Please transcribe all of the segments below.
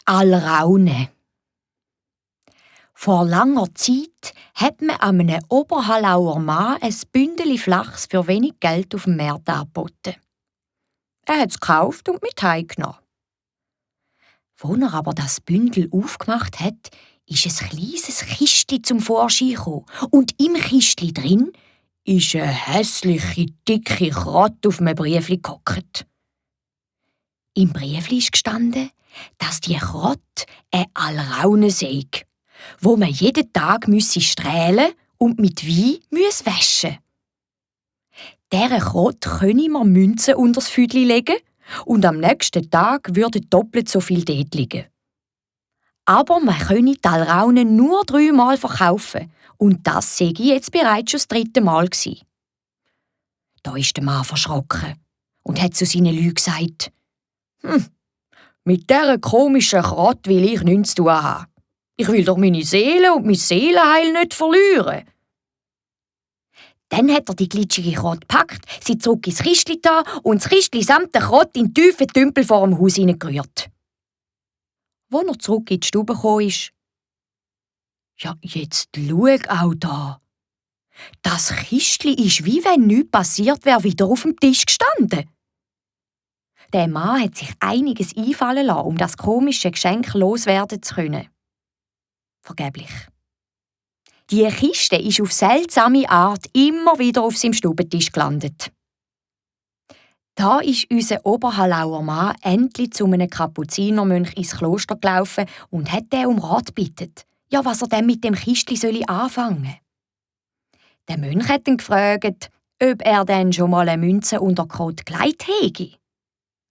Alraune. Vor langer Zeit hat man einem Oberhalauer Mann ein Bündel Flachs für wenig Geld auf dem Markt angeboten. Er hat es gekauft und mit heimgenommen. Als er aber das Bündel aufgemacht hat, ist ein kleines Kistchen zum Vorschein gekommen. Und im Kistchen drin ist eine hässliche, dicke Kratte auf einem Briefli gehockt. Im Briefli ist gestanden, dass die Kratte eine Alraune sei, wo man jeden Tag strählen und mit Wein waschen. Dieser Kratte könne man Münzen unter das Füdli legen und am nächsten Tag würde doppelt so viel dort liegen. Aber man könne die Alraune nur 3 Mal verkaufen und das sei jetzt bereits schon das 3. Mal gewesen. Da ist der Mann verschrocken und hat zu seinen Leuten gesagt: Mit dieser komischen Kratte will ich nichts zu tun haben. Ich will doch meine Seele und mein Seelenheil nicht verlieren. Dann hat er die glitschige Kratte gepackt, sie zurück ins Kistchen da und das Kistchen samt der Kratte in den tiefen Tümpel vor dem Haus hineingerührt. Als er zurück in die Stube gekommen ist: Ja, jetzt schau auch da. Das Kistchen ist, wie wenn nichts passiert wäre, wieder auf dem Tisch gestanden. Der Mann hat sich einiges einfallen lassen, um das komische Geschenk loswerden zu können. Vergeblich. Die Kiste ist auf seltsame Art immer wieder auf seinem Stubentisch gelandet. Da ist unser Oberhalauer Mann endlich zu einem Kapuzinermönch ins Kloster gelaufen und hat den um Rat gebeten, ja, was er denn mit dem Kistchen anfangen soll. Der Mönch hat ihn gefragt, ob er denn schon mal eine Münze unter die Kratte gelegt hätte.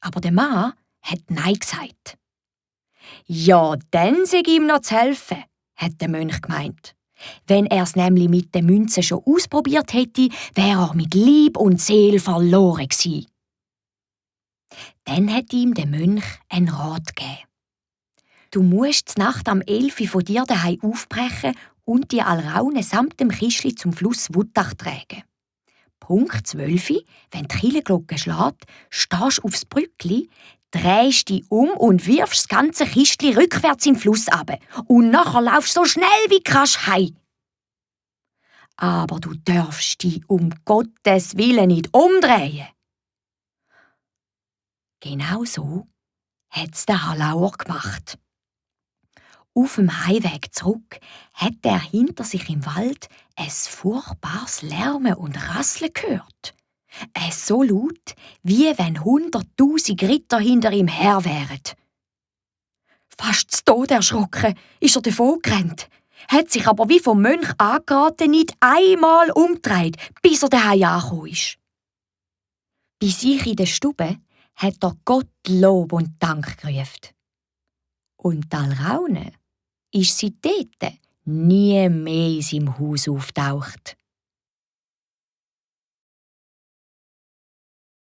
Aber der Mann hat Nein gesagt. Ja, dann sei ihm noch zu helfen, hat der Mönch gemeint. Wenn er es nämlich mit den Münzen schon ausprobiert hätte, wäre er mit Leib und Seele verloren gewesen. Dann hat ihm der Mönch einen Rat gegeben. Du musst zur Nacht am 11 Uhr von dir daheim aufbrechen und die Alraune samt dem Kistchen zum Fluss Wuttach tragen. Punkt 12 Uhr, wenn die Kirchenglocke schlägt, stehst du aufs Brückli, drehst dich um und wirfst das ganze Kistchen rückwärts in den Fluss runter. Und nachher laufst du so schnell wie kannst heim. Aber du darfst dich um Gottes Willen nicht umdrehen. Genau so hat es der Halauer gemacht. Auf dem Heimweg zurück hat er hinter sich im Wald ein furchtbares Lärmen und Rasseln gehört. So laut, wie wenn 100'000 Ritter hinter ihm her wären. Fast zu Tode erschrocken ist er davongerannt, hat sich aber wie vom Mönch angeraten nicht einmal umgedreht, bis er daheim angekommen ist. Bei sich in der Stube hat er Gott Lob und Dank gerufen. Und die Alraune ist seitdem nie mehr in seinem Haus auftaucht.